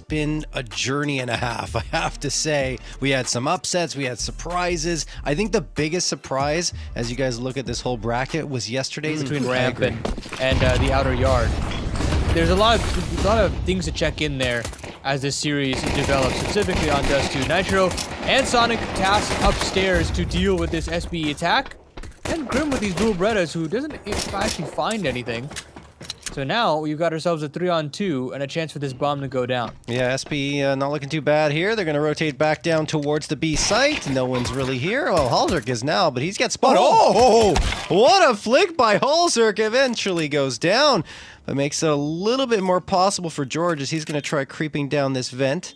been a journey and a half, I have to say. We had some upsets, we had surprises. I think the biggest surprise, as you guys look at this whole bracket, was yesterday's between ramp and the outer yard. There's a lot of things to check in there as this series develops, specifically on Dust 2. Nitro and Sonic tasked upstairs to deal with this SBE attack, and Grim with these dual Berettas, who doesn't actually find anything. So now we've got ourselves a 3-on-2 and a chance for this bomb to go down. Yeah, SBE not looking too bad here. They're going to rotate back down towards the B site. No one's really here. Well, Halzerk is now, but he's got spotted. Oh, what a flick by Halzerk. Eventually goes down, but makes it a little bit more possible for George as he's going to try creeping down this vent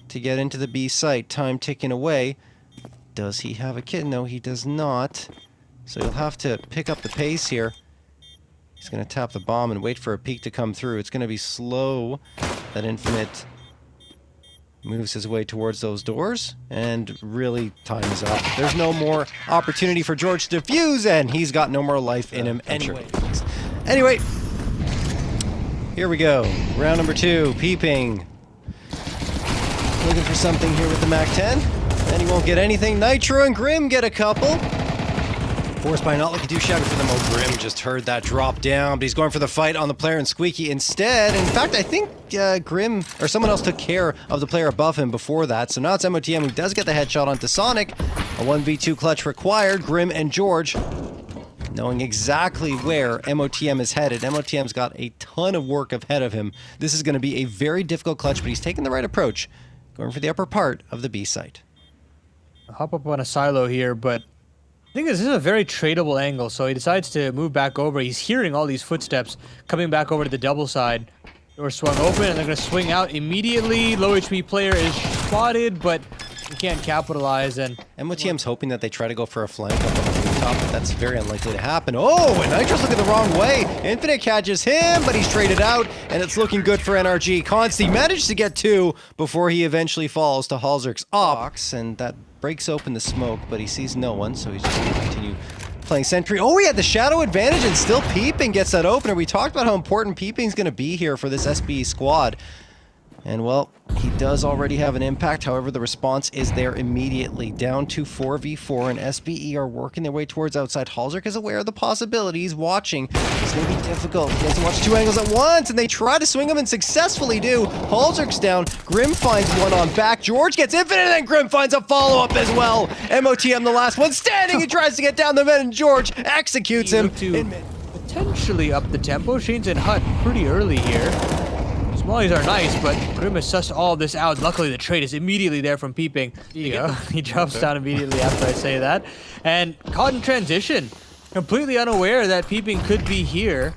to get into the B site. Time ticking away. Does he have a kit? No, he does not. So he'll have to pick up the pace here. He's going to tap the bomb and wait for a peek to come through. It's going to be slow. That Infinite moves his way towards those doors, and really time is up. There's no more opportunity for George to defuse, and he's got no more life in him anyway. Anyway, here we go. Round number 2, Peeping. Looking for something here with the MAC-10, and he won't get anything. Nitro and Grim get a couple. Forced by not looking too shabby for them. Oh, Grim just heard that drop down, but he's going for the fight on the player and Squeaky instead. In fact, I think Grim or someone else took care of the player above him before that. So now it's MOTM who does get the headshot onto Sonic. A 1v2 clutch required. Grim and George knowing exactly where MOTM is headed. MOTM's got a ton of work ahead of him. This is going to be a very difficult clutch, but he's taking the right approach. Going for the upper part of the B site. I'll hop up on a silo here, but I think this is a very tradable angle, so he decides to move back over. He's hearing all these footsteps coming back over to the double side. Door swung open, and they're going to swing out immediately. Low HP player is spotted, but he can't capitalize. And MOTM's hoping that they try to go for a flank up on the rooftop, but that's very unlikely to happen. Oh, and Nitro's looking the wrong way. Infinite catches him, but he's traded out, and it's looking good for NRG. Consti managed to get 2 before he eventually falls to Halzerk's box, and that breaks open the smoke, but he sees no one, so he's just going to continue playing sentry. Oh, he had the shadow advantage, and still Peeping gets that opener. We talked about how important Peeping's going to be here for this SBE squad. And, well, he does already have an impact. However, the response is there immediately. Down to 4v4, and SBE are working their way towards outside. Halzerk is aware of the possibilities, watching. It's going to be difficult. He has to watch 2 angles at once, and they try to swing him and successfully do. Halzerk's down. Grim finds one on back. George gets Infinite, and then Grim finds a follow-up as well. MOTM, the last one, standing. He tries to get down the vent, and George executes him. Potentially up the tempo. Shane's in Hut pretty early here. Mollies are nice, but Grim has sussed all of this out. Luckily, the trade is immediately there from Peeping. He drops down immediately after I say that. And caught in transition. Completely unaware that Peeping could be here.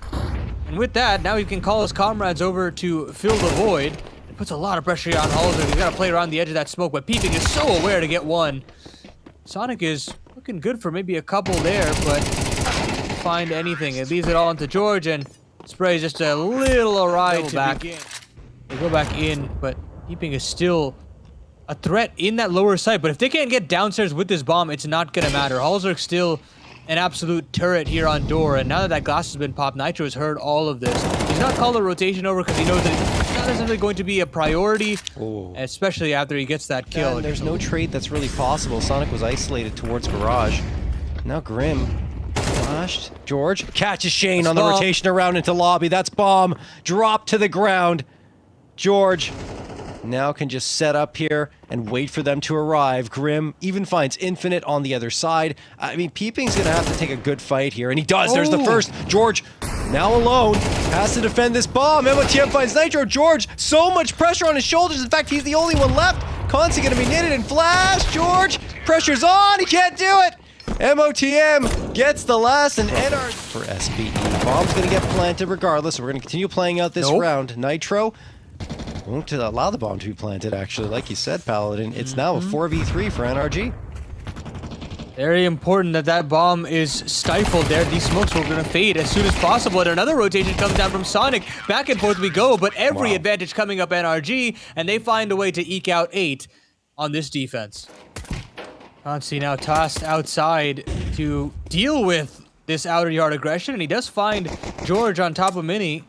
And with that, now he can call his comrades over to fill the void. It puts a lot of pressure on Halzerk. He's got to play around the edge of that smoke, but Peeping is so aware to get one. Sonic is looking good for maybe a couple there, but can't find anything. It leaves it all into George, and Spray's just a little awry to begin. They go back in, but Peeping is still a threat in that lower side. But if they can't get downstairs with this bomb, it's not going to matter. Halzerk's still an absolute turret here on door, and now that that glass has been popped, Nitro has heard all of this. He's not called a rotation over because he knows that it's not necessarily going to be a priority, especially after he gets that kill. And there's no trade that's really possible. Sonic was isolated towards garage. Now Grim flashed. George catches Shane on the rotation around into lobby. That's bomb. Drop to the ground. George now can just set up here and wait for them to arrive. Grim even finds Infinite on the other side. I mean, Peeping's going to have to take a good fight here, and he does. There's the first. George, now alone, has to defend this bomb. MOTM finds Nitro. George, so much pressure on his shoulders. In fact, he's the only one left. Consi going to be knitted and flash. George, pressure's on. He can't do it. MOTM gets the last, and NRG for SBE. Bomb's going to get planted regardless, so we're going to continue playing out this round. Nitro won't allow the bomb to be planted, actually. Like you said, Paladin, it's now a 4v3 for NRG. Very important that that bomb is stifled there. These smokes were going to fade as soon as possible, and another rotation comes down from Sonic. Back and forth we go, but every advantage coming up NRG, and they find a way to eke out 8 on this defense. Consi now tossed outside to deal with this outer yard aggression, and he does find George on top of Mini.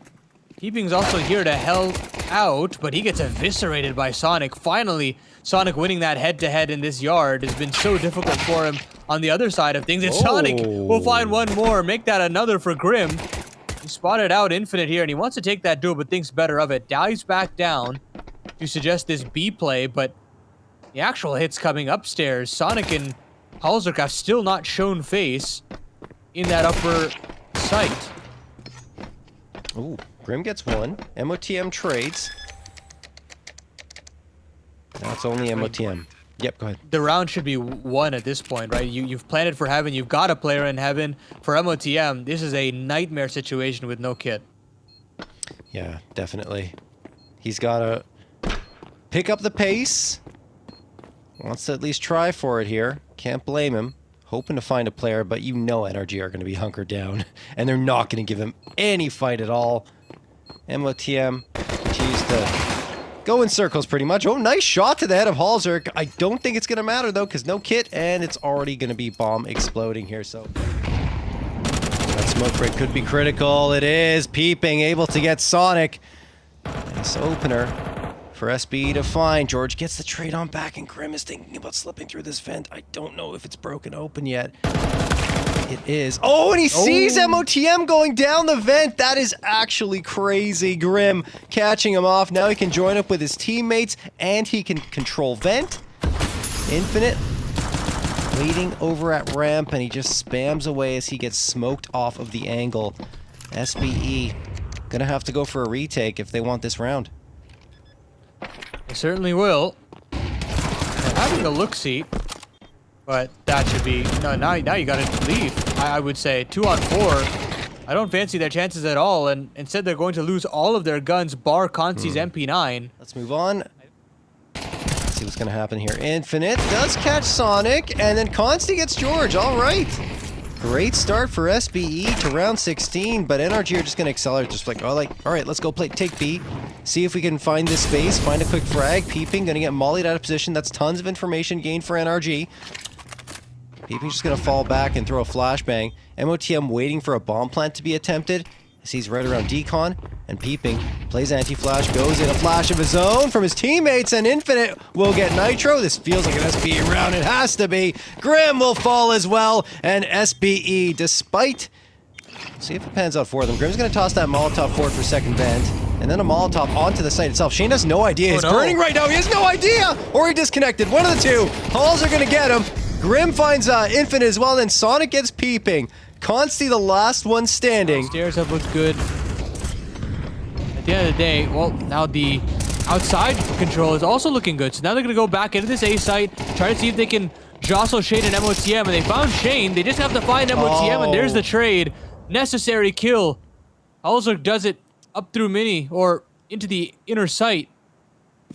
Peeping's also here to help out, but he gets eviscerated by Sonic. Finally, Sonic winning that head-to-head in this yard has been so difficult for him on the other side of things. And Sonic will find one more, make that another for Grim. He spotted out Infinite here, and he wants to take that duel, but thinks better of it. Dives back down to suggest this B play, but the actual hit's coming upstairs. Sonic and Halzerk have still not shown face in that upper site. Ooh, Grim gets one. MOTM trades. Now it's only MOTM. Yep, go ahead. The round should be won at this point, right? You've planted for heaven. You've got a player in heaven. For MOTM, this is a nightmare situation with no kit. Yeah, definitely. He's got to pick up the pace. Wants to at least try for it here. Can't blame him. Hoping to find a player, but you know NRG are going to be hunkered down, and they're not going to give him any fight at all. MOTM continues to go in circles pretty much. Oh, nice shot to the head of Halzerk. I don't think it's going to matter, though, because no kit, and it's already going to be bomb exploding here, so... That smoke break could be critical. It is. Peeping, able to get Sonic. Nice opener for SBE to find. George gets the trade on back, and Grim is thinking about slipping through this vent. I don't know if it's broken open yet. It is. Oh, and he sees MOTM going down the vent. That is actually crazy. Grim catching him off. Now he can join up with his teammates, and he can control vent. Infinite waiting over at ramp, and he just spams away as he gets smoked off of the angle. SBE gonna have to go for a retake if they want this round. They certainly will. They're having a look-see, but that should be... No, now you gotta leave, I would say. 2 on 4. I don't fancy their chances at all, and instead they're going to lose all of their guns, bar Consti's MP9. Let's move on. Let's see what's gonna happen here. Infinite does catch Sonic, and then Consti gets George. All right. Great start for SBE to round 16, but NRG are just going to accelerate, just like, all right, let's go take B. See if we can find this space, find a quick frag. Peeping, going to get mollied out of position. That's tons of information gained for NRG. Peeping's just going to fall back and throw a flashbang. MOTM waiting for a bomb plant to be attempted. As he's right around Decon, and Peeping plays anti-flash, goes in a flash of his own from his teammates, and Infinite will get Nitro. This feels like an SBE round. It has to be. Grim will fall as well, and SBE, despite... See if it pans out for them. Grim's going to toss that Molotov forward for second vent, and then a Molotov onto the site itself. Shane has no idea. He's burning right now. He has no idea! Or he disconnected. One of the two. Halls are going to get him. Grim finds Infinite as well, then Sonic gets Peeping. Consti, the last one standing. Stairs have looked good. At the end of the day, well, now the outside control is also looking good. So now they're going to go back into this A site, try to see if they can jostle Shane and MOTM. And they found Shane. They just have to find MOTM, and there's the trade. Necessary kill. Halzerk does it up through mini, or into the inner sight.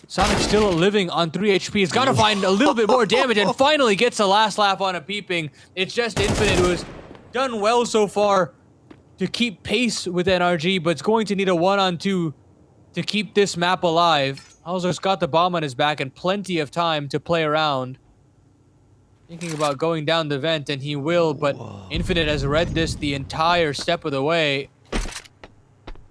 Sonic still living on 3 HP. He's got to find a little bit more damage, and finally gets the last laugh on a Peeping. It's just Infinite, who has done well so far to keep pace with NRG, but it's going to need a 1-on-2 to keep this map alive. Halzerk's got the bomb on his back and plenty of time to play around. Thinking about going down the vent, and he will, but Infinite has read this the entire step of the way.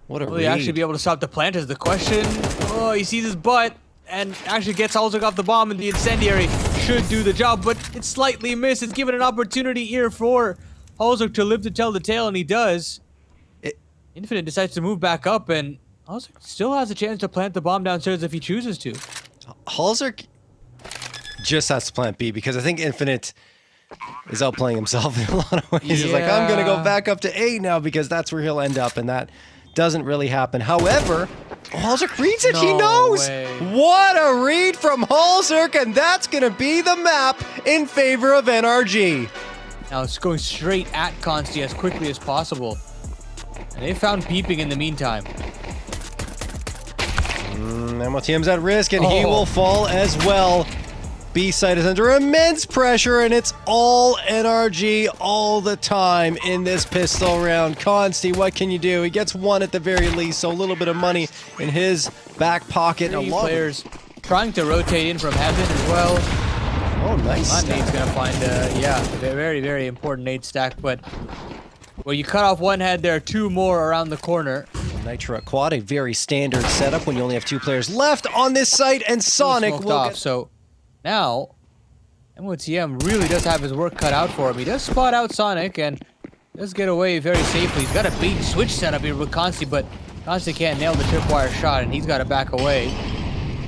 What a Will he actually be able to stop the plant is the question. Oh, he sees his butt and actually gets Halzerk off the bomb, and the incendiary should do the job, but it's slightly missed. It's given an opportunity here for Halzerk to live to tell the tale, and he does. Infinite decides to move back up, and Halzerk still has a chance to plant the bomb downstairs if he chooses to. Halzerk just has to plant B, because I think Infinite is outplaying himself in a lot of ways. He's like, I'm going to go back up to A now, because that's where he'll end up, and that doesn't really happen. However, Halzerk reads it. He knows. What a read from Halzerk, and that's going to be the map in favor of NRG. Now it's going straight at Consti as quickly as possible. And they found Peeping in the meantime. MOTM's at risk, and he will fall as well. B side is under immense pressure, and it's all NRG all the time in this pistol round. Consti, what can you do? He gets one at the very least, so a little bit of money in his back pocket. Three players trying to rotate in from heaven as well. Oh, nice. That nade's gonna find a very, very important nade stack, but well, you cut off one head, there are two more around the corner. Nitro at quad, a very standard setup when you only have 2 players left on this site, and Sonic will off. get... So now, MOTM really does have his work cut out for him. He does spot out Sonic and does get away very safely. He's got a bait and switch setup here with Consti, but Consti can't nail the tripwire shot, and he's got to back away.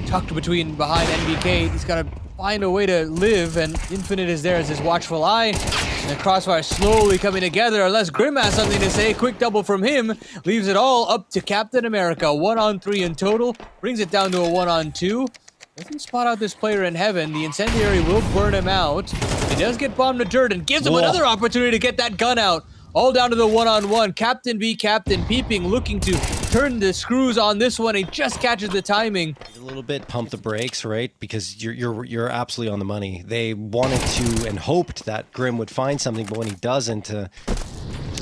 Tucked behind NBK, he's got to find a way to live, and Infinite is there as his watchful eye. And the crossfire slowly coming together, unless Grim has something to say. Quick double from him leaves it all up to Captain America. 1-on-3 in total, brings it down to a 1-on-2. Doesn't spot out this player in heaven. The incendiary will burn him out. He does get bombed to dirt and gives him another opportunity to get that gun out. All down to the 1-on-1. Captain v Captain, Peeping looking to turn the screws on this one. He just catches the timing. A little bit pump the brakes, right? Because you're absolutely on the money. They wanted to and hoped that Grim would find something, but when he doesn't,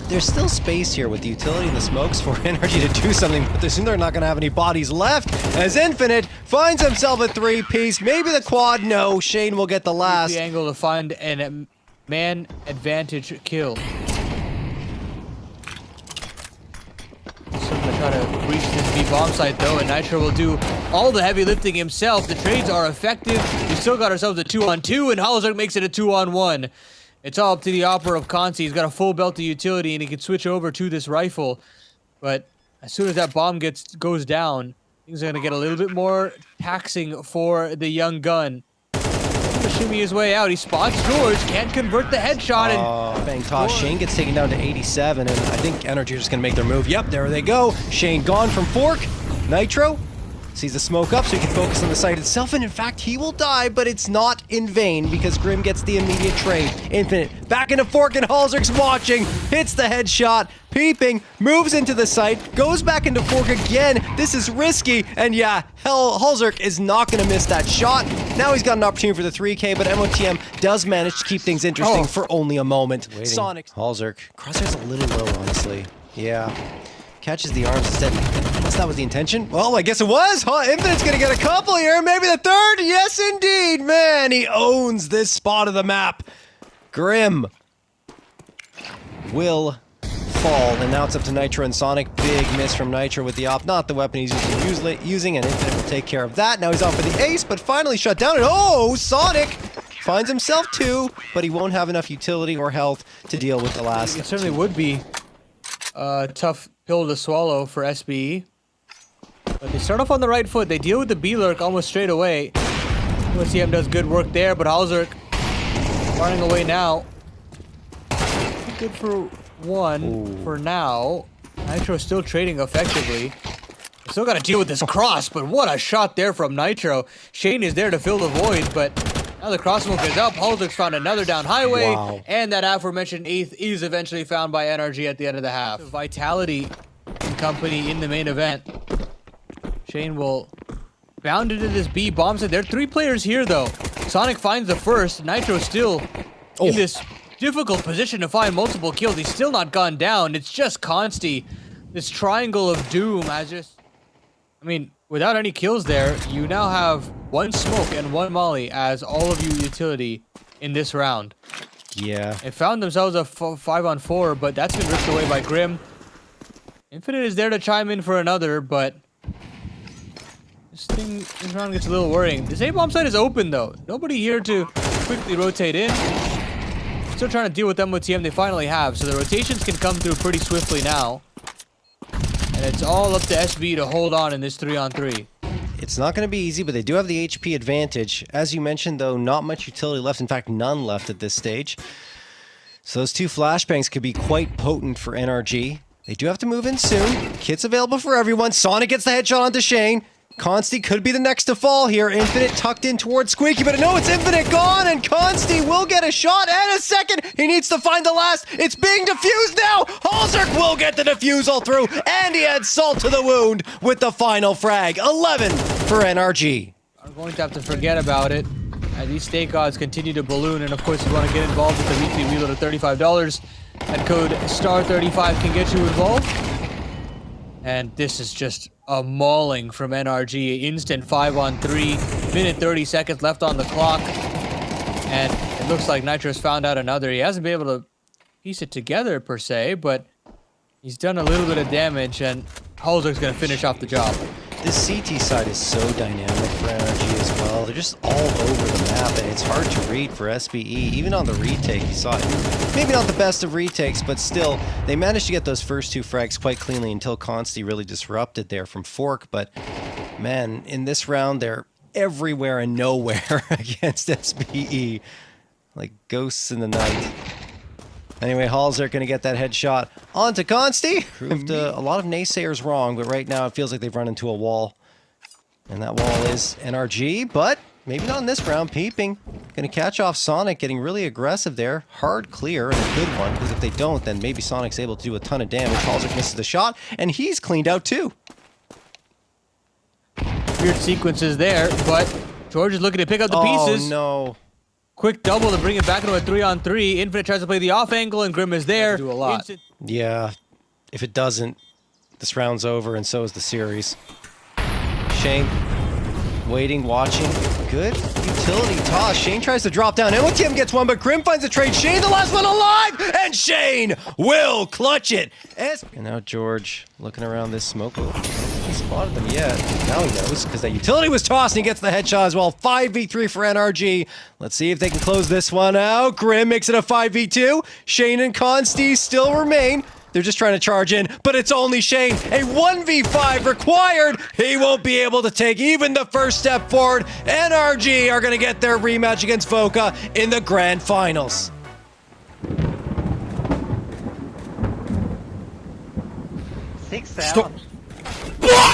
there's still space here with the utility and the smokes for NRG to do something, but they're not going to have any bodies left as Infinite finds himself a 3-piece. Maybe the quad. No, Shane will get the last. The angle to find a man advantage kill. So I'm gonna try to reach this B bomb site though, and Nitro will do all the heavy lifting himself. The trades are effective. We still got ourselves a 2-on-2, and Halzerk makes it a 2-on-1. It's all up to the Opera of Consi. He's got a full belt of utility, and he can switch over to this rifle. But as soon as that bomb goes down, things are gonna get a little bit more taxing for the young gun. Shimmy his way out. He spots George, can't convert the headshot, and bang toss. Shane gets taken down to 87, and I think NRG are just gonna make their move. Yep, there they go. Shane gone from Fork. Nitro sees the smoke up so he can focus on the site itself, and in fact he will die, but it's not in vain because Grim gets the immediate trade. Infinite back into Fork, and Halzerk's watching, hits the headshot. Peeping moves into the site, goes back into Fork again. This is risky, and yeah, Halzerk is not going to miss that shot. Now he's got an opportunity for the 3K, but MOTM does manage to keep things interesting for only a moment. Sonic. Halzerk. Crosshair's a little low, honestly. Yeah. Catches the arms instead. Unless that was the intention. Well, I guess it was. Infinite's going to get a couple here. Maybe the third. Yes, indeed. Man, he owns this spot of the map. Grim will fall, and now it's up to Nitro and Sonic. Big miss from Nitro with the op. Not the weapon he's using, and Infinite will take care of that. Now he's off for the ace, but finally shut down. And oh, Sonic finds himself 2, but he won't have enough utility or health to deal with the last. It certainly would be a tough pill to swallow for SBE. But they start off on the right foot. They deal with the B-Lurk almost straight away. USCM does good work there, but Halzerk running away now. Good for 1 for now. Nitro is still trading effectively. Still got to deal with this cross, but what a shot there from Nitro. Shane is there to fill the void, but now the cross smoke is up. Halzerk's found another down highway, and that aforementioned 8th is eventually found by NRG at the end of the half. Vitality and company in the main event. Shane will bound into this B bomb site. There are 3 players here though. Sonic finds the first. Nitro still in this difficult position to find multiple kills. He's still not gone down. It's just Consti. This triangle of doom has just... I mean, without any kills there, you now have 1 smoke and 1 molly as all of you utility in this round. Yeah. They found themselves a 5-on-4, but that's been ripped away by Grim. Infinite is there to chime in for another, but this round gets a little worrying. This A-bomb site is open though. Nobody here to quickly rotate in. Still trying to deal with them with TM. They finally have, so the rotations can come through pretty swiftly now. And it's all up to SB to hold on in this 3-on-3. It's not going to be easy, but they do have the HP advantage. As you mentioned, though, not much utility left. In fact, none left at this stage. So those 2 flashbangs could be quite potent for NRG. They do have to move in soon. Kits available for everyone. Sonic gets the headshot onto Shane. Consti could be the next to fall here. Infinite tucked in towards Squeaky, but no, it's Infinite gone, and Consti will get a shot and a second. He needs to find the last. It's being defused now. Halzerk will get the defusal through, and he adds salt to the wound with the final frag. 11 for NRG. I'm going to have to forget about it as these stake odds continue to balloon, and of course you want to get involved with the weekly reload of $35. That code STAR35 can get you involved. And this is just a mauling from NRG. Instant 5-on-3. Minute 30 seconds left on the clock. And it looks like Nitro's found out another. He hasn't been able to piece it together per se, but He's done a little bit of damage, and Halzer's going to finish off the job. This CT side is so dynamic for NRG as well. They're just all over the map, and it's hard to read for SBE. Even on the retake, you saw it. Maybe not the best of retakes, but still, they managed to get those first 2 frags quite cleanly until Consti really disrupted there from Fork. But, man, in this round, they're everywhere and nowhere against SBE. Like ghosts in the night. Anyway, Halzer going to get that headshot onto Consti. Proved a lot of naysayers wrong, but right now it feels like they've run into a wall. And that wall is NRG, but maybe not in this round. Peeping. Going to catch off Sonic, getting really aggressive there. Hard clear, and a good one, because if they don't, then maybe Sonic's able to do a ton of damage. Halzer misses the shot, and he's cleaned out too. Weird sequences there, but George is looking to pick up the pieces. Oh, no. Quick double to bring it back into a 3-on-3. Infinite tries to play the off angle, and Grim is there. Do a lot. Yeah, if it doesn't, this round's over, and so is the series. Shane, waiting, watching. Good utility toss. Shane tries to drop down. MOTM gets one, but Grim finds a trade. Shane, the last one alive, and Shane will clutch it. And now George looking around this smoke. Oh, he spotted them yet. Now he knows, because that utility was tossed, and he gets the headshot as well. 5v3 for NRG. Let's see if they can close this one out. Grim makes it a 5v2. Shane and Consti still remain. They're just trying to charge in, but it's only Shane. A 1v5 required. He won't be able to take even the first step forward. NRG are going to get their rematch against Voka in the grand finals. Stop.